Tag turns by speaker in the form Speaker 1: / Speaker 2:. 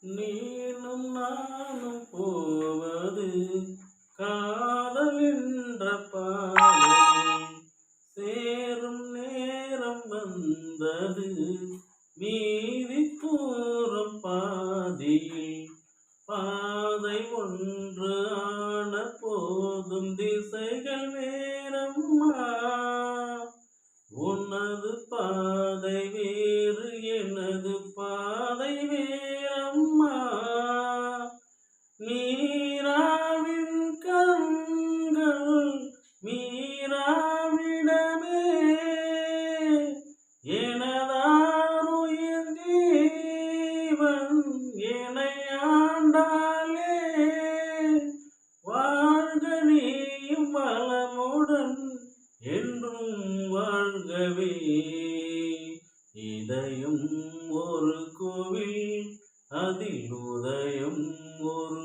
Speaker 1: நீனும் நானும் போவது காதல் என்ற பாதையில் சேரும் நேரம் வந்தது மீதி தூரம் பாதியில் பாதை ஒன்று ஆன போதும் திசைகள் வேறம்மா உனது பாதை வேறு எனது பாதை வேறம்மா மீராவின் கண்கள் மீராவிடமே எனதாருயிர் ஜீவன் எனையாண்டாலே வாழ்க நீயும் வளமுடன் என்றும் வாழ்கவே இதயம் ஒரு கோவில் அதில் உதயம் ஒரு